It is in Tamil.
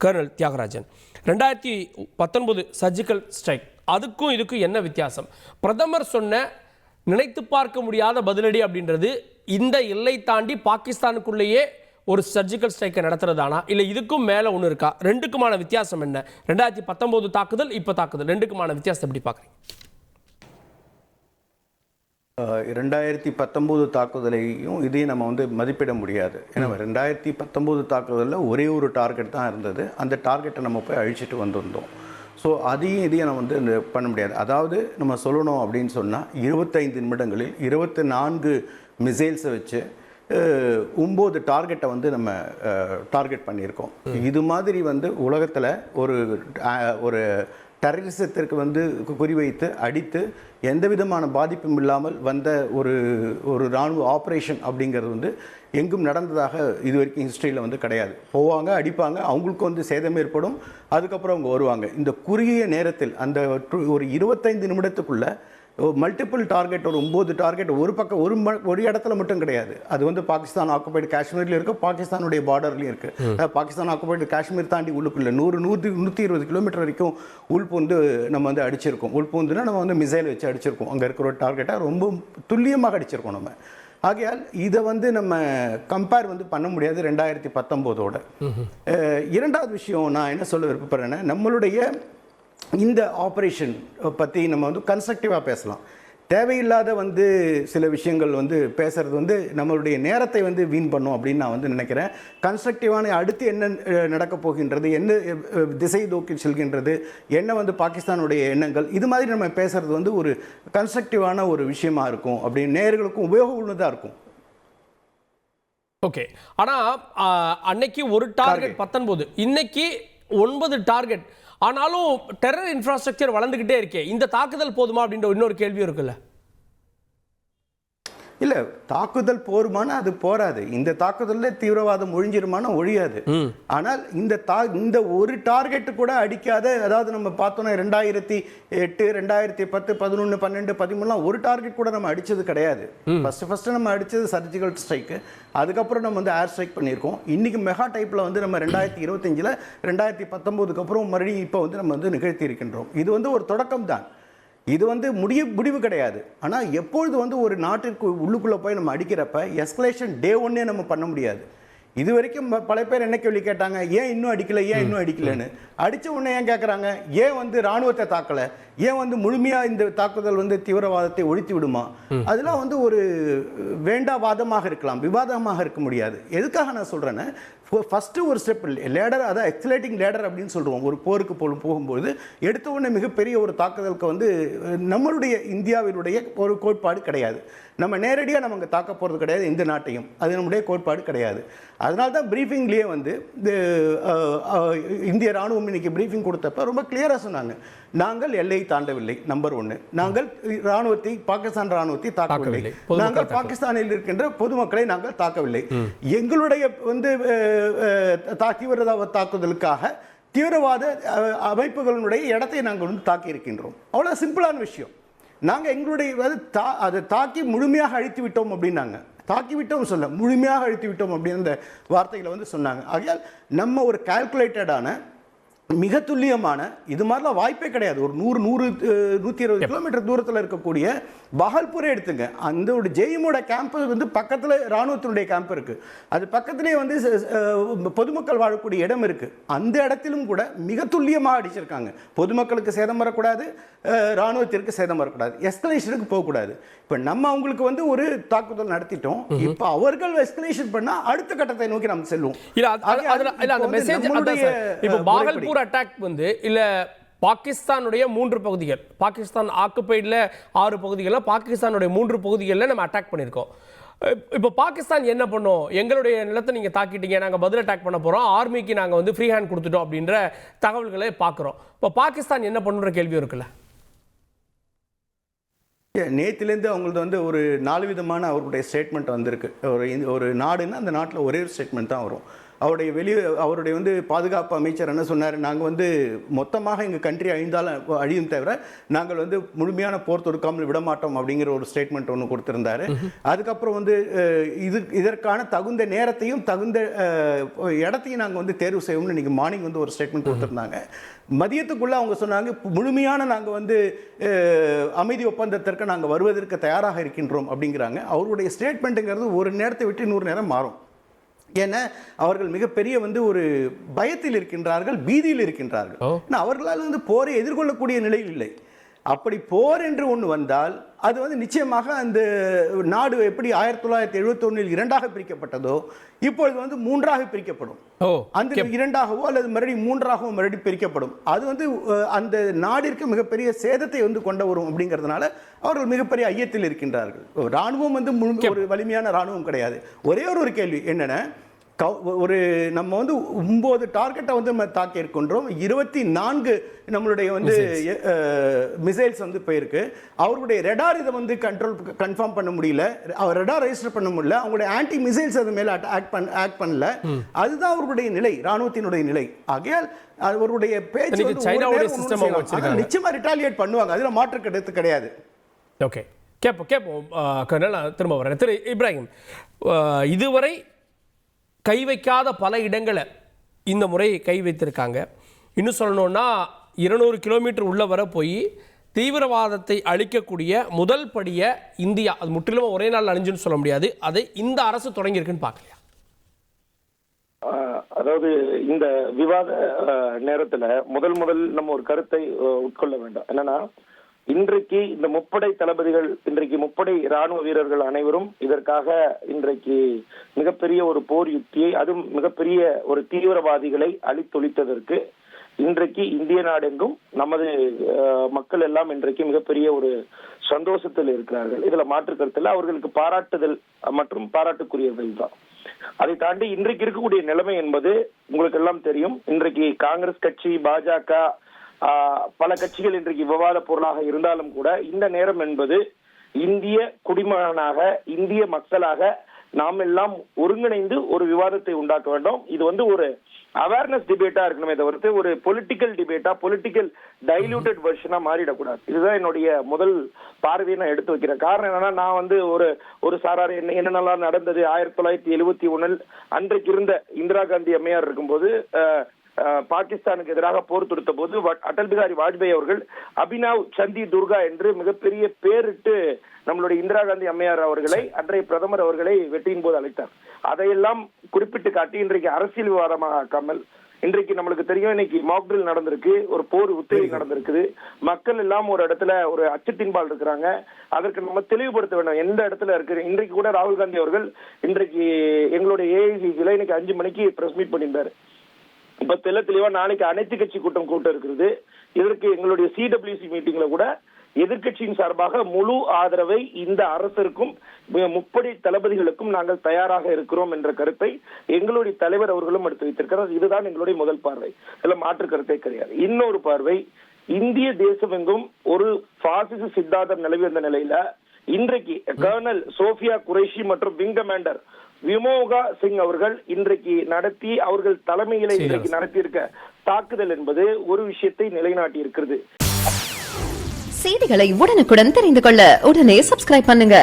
கர்னல் தியாகராஜன், 2019 சர்ஜிக்கல் ஸ்ட்ரைக் அதுக்கும் இதுக்கும் என்ன வித்தியாசம்? பிரதமர் சொன்ன நினைத்து பார்க்க முடியாத பதிலடி அப்படின்றது இந்த எல்லை தாண்டி பாகிஸ்தானுக்குள்ளேயே ஒரு சர்ஜிக்கல் ஸ்ட்ரைக்கை நடத்துறதானா, இல்லை இதுக்கும் மேலே ஒன்று இருக்கா? ரெண்டுக்குமான வித்தியாசம் என்ன? 2019 தாக்குதல், இப்போ தாக்குதல், ரெண்டுக்குமான வித்தியாசத்தை எப்படி பார்க்குறீங்க? 2019 தாக்குதலையும் இதையும் நம்ம மதிப்பிட முடியாது. ஏன்னா 2019 தாக்குதலில் ஒரே ஒரு டார்கெட் தான் இருந்தது. அந்த டார்கெட்டை நம்ம போய் அழிச்சிட்டு வந்திருந்தோம். ஸோ அதையும் இதையும் நம்ம பண்ண முடியாது. அதாவது நம்ம சொல்லணும் அப்படின்னு சொன்னால் 25 நிமிடங்களில் 24 மிசைல்ஸை வச்சு 9 டார்கெட்டை நம்ம டார்கெட் பண்ணியிருக்கோம். இது மாதிரி உலகத்தில் ஒரு டெரரிசத்திற்கு குறிவைத்து அடித்து எந்த விதமான பாதிப்பும் இல்லாமல் வந்த ஒரு இராணுவ ஆப்ரேஷன் அப்படிங்கிறது எங்கும் நடந்ததாக இது வரைக்கும் ஹிஸ்ட்ரியில் கிடையாது. போவாங்க, அடிப்பாங்க, அவங்களுக்கு சேதம் ஏற்படும், அதுக்கப்புறம் அவங்க வருவாங்க. இந்த குறுகிய நேரத்தில் அந்த ஒரு 25 நிமிடத்துக்குள்ளே மல்டிபிள் டார்கெட், ஒரு 9 டார்கெட் ஒரு பக்கம் ஒரு இடத்துல மட்டும் கிடையாது. அது பாகிஸ்தான் ஆக்குபைடு காஷ்மீர்லேயும் இருக்குது, பாகிஸ்தானுடைய பார்டர்லையும் இருக்குது. பாகிஸ்தான் ஆக்குபைடு காஷ்மீர் தாண்டி உள்ளுக்குள்ளே 100-120 கிலோமீட்டர் வரைக்கும் உள்பூந்து நம்ம அடிச்சிருக்கோம். உள்பூந்துன்னா நம்ம மிசைல் வச்சு அடிச்சிருக்கோம். அங்கே இருக்கிற ஒரு டார்கெட்டை ரொம்ப துல்லியமாக அடிச்சிருக்கோம் நம்ம. ஆகையால் இதை நம்ம கம்பேர் பண்ண முடியாது 2019ஓட. இரண்டாவது விஷயம் நான் என்ன சொல்ல விருப்பப்படுறேன்னா, நம்மளுடைய இந்த ஆப்ரேஷன் பற்றி நம்ம கன்ஸ்ட்ரக்டிவாக பேசலாம். தேவையில்லாத சில விஷயங்கள் பேசுகிறது நம்மளுடைய நேரத்தை வீண் பண்ணும் அப்படின்னு நான் நினைக்கிறேன். கன்ஸ்ட்ரக்டிவான அடுத்து என்ன நடக்கப் போகின்றது, என்ன திசை நோக்கி செல்கின்றது, என்ன பாகிஸ்தானுடைய எண்ணங்கள், இது மாதிரி நம்ம பேசுகிறது ஒரு கன்ஸ்ட்ரக்டிவான ஒரு விஷயமா இருக்கும் அப்படின்னு நேயர்களுக்கும் உபயோகம் உள்ளதாக இருக்கும். ஓகே, ஆனால் அன்னைக்கு ஒரு டார்கெட் 19, இன்னைக்கு 9 டார்கெட். ஆனாலும் டெரர் இன்ஃப்ராஸ்ட்ரக்சர் வளர்ந்துகிட்டே இருக்கே, இந்த தாக்குதல் போதுமா அப்படின்ற இன்னொரு கேள்வியும் இருக்குல்ல? இல்லை, தாக்குதல் போருமான அது போராது. இந்த தாக்குதலில் தீவிரவாதம் ஒழிஞ்சிருமான ஒழியாது. ஆனால் இந்த ஒரு டார்கெட்டு கூட அடிக்காத, அதாவது நம்ம பார்த்தோன்னா 2008, 2010, 11, 12, 13 ஒரு டார்கெட் கூட நம்ம அடித்தது கிடையாது. ஃபஸ்ட்டு நம்ம அடித்தது சர்ஜிக்கல் ஸ்ட்ரைக்கு, அதுக்கப்புறம் நம்ம ஏர் ஸ்ட்ரைக் பண்ணியிருக்கோம். இன்றைக்கி மெகா டைப்பில் நம்ம 2025, 2019க்கு அப்புறம் மறுபடியும் இப்போ நம்ம நிகழ்த்தி இருக்கின்றோம். இது ஒரு தொடக்கம் தான். இது முடிவு கிடையாது. ஆனால் எப்பொழுது ஒரு நாட்டிற்கு உள்ளுக்குள்ளே போய் நம்ம அடிக்கிறப்ப எஸ்கலேஷன் டே ஒன்னே நம்ம பண்ண முடியாது. இது வரைக்கும் பல பேர் என்ன கேள்வி கேட்டாங்க, ஏன் இன்னும் அடிக்கலைன்னு. அடித்த உடனே ஏன் கேட்குறாங்க, ஏன் இராணுவத்தை தாக்கலை, ஏன் முழுமையாக இந்த தாக்குதல் தீவிரவாதத்தை ஒழித்து விடுமா? அதெல்லாம் ஒரு வேண்டாவாதமாக இருக்கலாம், விவாதமாக இருக்க முடியாது. எதுக்காக நான் சொல்கிறேன்னா, ஃபஸ்ட்டு ஒரு ஸ்டெப் லேடர், அதான் எக்ஸலேட்டிங் லேடர் அப்படின்னு சொல்லுவோம். ஒரு போருக்கு போகும்போது எடுத்த உடனே மிகப்பெரிய ஒரு தாக்குதலுக்கு நம்மளுடைய இந்தியாவினுடைய ஒரு கோட்பாடு கிடையாது. நம்ம நேரடியாக நம்ம அங்கே தாக்க போகிறது கிடையாது எந்த நாட்டையும், அது நம்முடைய கோட்பாடு கிடையாது. அதனால தான் ப்ரீஃபிங்லேயே இந்திய இராணுவம் இன்னைக்கு ப்ரீஃபிங் கொடுத்தப்ப ரொம்ப கிளியராக சொன்னாங்க, நாங்கள் எல்லை தாண்டவில்லை, நம்பர் 1. நாங்கள் பாகிஸ்தான் இராணுவத்தை தாக்கவில்லை, நாங்கள் பாகிஸ்தானில் இருக்கின்ற பொதுமக்களை நாங்கள் தாக்கவில்லை. எங்களுடைய தீவிரவாத தாக்குதலுக்காக தீவிரவாத அமைப்புகளுடைய இடத்தை நாங்கள் தாக்கி இருக்கின்றோம். அவ்வளோ சிம்பிளான விஷயம். நாங்கள் எங்களுடைய அதை தாக்கி முழுமையாக அழித்து விட்டோம் அப்படின்னாங்க. தாக்கி விட்டோம் சொல்ல, முழுமையாக அழித்து விட்டோம் அப்படின்னு அந்த வார்த்தைகளை சொன்னாங்க. ஆகையால் நம்ம ஒரு கால்குலேட்டடான மிக துல்லியமான, இது மாதிரிலாம் வாய்ப்பே கிடையாது. ஒரு 100-120 கிலோமீட்டர் தூரத்தில் இருக்கக்கூடிய பஹல்பூரை எடுத்துங்க. அந்த ஒரு ஜெயிமோட கேம்ப் பக்கத்தில் இராணுவத்தினுடைய கேம்ப் இருக்குது. அது பக்கத்திலே பொதுமக்கள் வாழக்கூடிய இடம் இருக்குது. அந்த இடத்திலும் கூட மிக துல்லியமாக அடிச்சிருக்காங்க. பொதுமக்களுக்கு சேதம் வரக்கூடாது, இராணுவத்திற்கு சேதம் வரக்கூடாது, எஸ்கலேஷனுக்கு போகக்கூடாது. இப்போ நம்ம அவங்களுக்கு ஒரு தாக்குதல் நடத்திட்டோம். இப்போ அவர்கள் எஸ்கலேஷன் பண்ணால் அடுத்த கட்டத்தை நோக்கி நம்ம செல்வோம். அட்டாக் இல்ல பாகிஸ்தானுடைய 3 பகுதிகள், பாகிஸ்தான் ஆக்குபைடில் 6 பகுதிகளில் பாகிஸ்தானுடைய 3 பகுதிகளில் நம்ம அட்டாக் பண்ணியிருக்கோம். இப்போ பாகிஸ்தான் என்ன பண்ணோம், எங்களுடைய நிலத்தை நீங்கள் தாக்கிட்டீங்க, நாங்கள் பதில் அட்டாக் பண்ண போகிறோம், ஆர்மிக்கு நாங்கள் ஃப்ரீ ஹேண்ட் கொடுத்துட்டோம் அப்படின்ற தகவல்களை பார்க்குறோம். இப்போ பாகிஸ்தான் என்ன பண்ணுற கேள்வி இருக்குல்ல? நேற்றுலேருந்து அவங்களுக்கு ஒரு 4 விதமான அவருடைய ஸ்டேட்மெண்ட் வந்திருக்கு. ஒரு நாடுன்னா அந்த நாட்டில் ஒரே ஒரு ஸ்டேட்மெண்ட் தான் வரும். அவருடைய வந்து பாதுகாப்பு அமைச்சர் என்ன சொன்னார், நாங்கள் வந்து மொத்தமாக எங்கள் கண்ட்ரி அழியும் தவிர நாங்கள் வந்து முழுமையான போர் தொடுக்காமல் விடமாட்டோம் அப்படிங்கிற ஒரு ஸ்டேட்மெண்ட் ஒன்று கொடுத்திருந்தாரு. அதுக்கப்புறம் வந்து இதற்கான தகுந்த நேரத்தையும் தகுந்த இடத்தையும் நாங்கள் வந்து தேர்வு செய்வோம்னு இன்னைக்கு மார்னிங் வந்து ஒரு ஸ்டேட்மெண்ட் கொடுத்துருந்தாங்க. மதியத்துக்குள்ள அவங்க சொன்னாங்க, முழுமையான நாங்கள் வந்து அமைதி ஒப்பந்தத்திற்கு நாங்கள் வருவதற்கு தயாராக இருக்கின்றோம் அப்படிங்கிறாங்க. அவருடைய ஸ்டேட்மெண்ட்டுங்கிறது ஒரு நேரத்தை விட்டு இன்னொரு நேரம் மாறும். ஏன்னா அவர்கள் மிகப்பெரிய வந்து ஒரு பயத்தில் இருக்கின்றார்கள், பீதியில் இருக்கின்றார்கள். அவர்களால் வந்து போரை எதிர்கொள்ளக்கூடிய நிலையில் இல்லை. அப்படி போர் என்று ஒன்று வந்தால் அது வந்து நிச்சயமாக அந்த நாடு எப்படி 1971 இரண்டாக பிரிக்கப்பட்டதோ இப்பொழுது வந்து மூன்றாக பிரிக்கப்படும். அந்த இரண்டாகவோ அல்லது மறுபடியும் மூன்றாகவோ மறுபடியும் பிரிக்கப்படும். அது வந்து அந்த நாடிற்கு மிகப்பெரிய சேதத்தை வந்து கொண்டு வரும். அப்படிங்கிறதுனால அவர்கள் மிகப்பெரிய ஐயத்தில் இருக்கின்றார்கள். ராணுவம் வந்து ஒரு வலிமையான ராணுவம் கிடையாது. ஒரே ஒரு கேள்வி என்னன்னா, ஒரு நம்ம வந்து 9 டார்கெட்டை வந்து நம்ம தாக்கி இருக்கின்றோம். 24 நம்மளுடைய வந்து மிசைல்ஸ் வந்து போயிருக்கு. அவருடைய ரெடார் இதை வந்து கன்ஃபார்ம் பண்ண முடியல, அவர் ரெடார் ரெஜிஸ்டர் பண்ண முடியல, அவங்களுடைய ஆன்டி மிசைல்ஸ் அது மேல ஆக்ட் பண்ணல. அதுதான் அவருடைய நிலை, ராணுவத்தினுடைய நிலை. ஆகையால் அவருடைய பேச்சு நிச்சயமா ரிட்டாலியேட் பண்ணுவாங்க, அதுல மாற்று கருத்து கிடையாது. ஓகே, கேட்போம் கர்னல், திரும்ப வரேன். திரு இப்ராஹிம், இதுவரை கை வைக்காத பல இடங்களை இந்த முறை கை வைத்திருக்காங்க. இன்னும் சொல்லணும்னா 200 கிலோமீட்டர் உள்ள வர போய் தீவிரவாதத்தை அழிக்கக்கூடிய முதல் படியை இந்தியா, அது முற்றிலும் ஒரே நாள் அழிஞ்சுன்னு சொல்ல முடியாது, அதை இந்த அரசு தொடங்கியிருக்குன்னு பார்க்கலையா? அதாவது இந்த விவாத நேரத்துல முதல் நம்ம ஒரு கருத்தை உட்கொள்ள வேண்டும். என்னன்னா, இன்றைக்கு இந்த முப்படை தளபதிகள், இன்றைக்கு முப்படை ராணுவ வீரர்கள் அனைவரும் இதற்காக இன்றைக்கு மிகப்பெரிய ஒரு போர் யுக்தியை, அதுவும் மிகப்பெரிய ஒரு தீவிரவாதிகளை அழித்தொழித்ததற்கு இன்றைக்கு இந்திய நாடெங்கும் நமது மக்கள் எல்லாம் இன்றைக்கு மிகப்பெரிய ஒரு சந்தோஷத்தில் இருக்கிறார்கள். இதுல மாற்று கருத்தில் அவர்களுக்கு பாராட்டுதல் மற்றும் பாராட்டுக்குரியவர்கள் தான். அதை தாண்டி இன்றைக்கு இருக்கக்கூடிய நிலைமை என்பது உங்களுக்கு எல்லாம் தெரியும். இன்றைக்கு காங்கிரஸ் கட்சி, பாஜக, பல கட்சிகள் இன்றைக்கு விவாத பொருளாக இருந்தாலும் கூட இந்த நேரம் என்பது இந்திய குடிமகனாக, இந்திய மக்களாக நாம் எல்லாம் ஒருங்கிணைந்து ஒரு விவாதத்தை உண்டாக்க வேண்டும். இது வந்து ஒரு அவேர்னஸ் டிபேட்டா இருக்கணுமே தவிர்த்து ஒரு பொலிட்டிக்கல் டிபேட்டா, பொலிட்டிக்கல் டைலூட்டட் வெர்ஷனா மாறிடக்கூடாது. இதுதான் என்னுடைய முதல் பார்வையை நான் எடுத்து வைக்கிறேன். காரணம் என்னன்னா, நான் வந்து ஒரு சாரார் என்னென்னலாம் நடந்தது 1971 அன்றைக்கு இருந்த இந்திரா காந்தி அம்மையார் இருக்கும்போது பாகிஸ்தானுக்கு எதிராக போர் தொடுத்த போது அடல் பிகாரி வாஜ்பாய் அவர்கள் அபினவ் சந்தி துர்கா என்று மிகப்பெரிய பேரிட்டு நம்மளுடைய இந்திரா காந்தி அம்மையார் அவர்களை, அன்றைய பிரதமர் அவர்களை வெற்றியின் போது அழைத்தார். அதையெல்லாம் குறிப்பிட்டு காட்டி இன்றைக்கு அரசியல் விவாதமாக ஆக்காமல், இன்றைக்கு நம்மளுக்கு தெரியும், இன்னைக்கு மாக்ட்ரில் நடந்திருக்கு, ஒரு போர் உத்தேவி நடந்திருக்குது, மக்கள் எல்லாம் ஒரு இடத்துல ஒரு அச்சத்தின்பால் இருக்கிறாங்க. அதற்கு நம்ம தெளிவுபடுத்த வேண்டும் எந்த இடத்துல இருக்கு. இன்றைக்கு கூட ராகுல் காந்தி அவர்கள் இன்றைக்கு எங்களுடைய ஏஐசிசில இன்னைக்கு 5 மணிக்கு பிரஸ் மீட் பண்ணியிருந்தாரு. இப்ப தெளிவா நாளைக்கு அனைத்து கட்சி கூட்டம் இருக்கிறது. இதற்கு எங்களுடைய சிடபிள்யூசி மீட்டிங்ல கூட எதிர்கட்சியின் சார்பாக முழு ஆதரவை இந்த அரசிற்கும் முப்படை தளபதிகளுக்கும் நாங்கள் தயாராக இருக்கிறோம் என்ற கருத்தை எங்களுடைய தலைவர் அவர்களும் எடுத்து வைத்திருக்கிறார். இதுதான் எங்களுடைய முதல் பார்வை, இதுல மாற்று கருத்தை கிடையாது. இன்னொரு பார்வை, இந்திய தேசமெங்கும் ஒரு பாசிச சித்தாந்தம் நிலவி வந்த நிலையில இன்றைக்கு கர்னல் சோஃபியா குரேஷி மற்றும் விங் கமாண்டர் விமோகா சிங் அவர்கள் இன்றைக்கு நடத்தி, அவர்கள் தலைமையில இன்றைக்கு நடத்தியிருக்க தாக்குதல் என்பது ஒரு விஷயத்தை நிலைநாட்டி இருக்கிறது. செய்திகளை உடனுக்குடன் தெரிந்து கொள்ள உடனே சப்ஸ்கிரைப் பண்ணுங்க.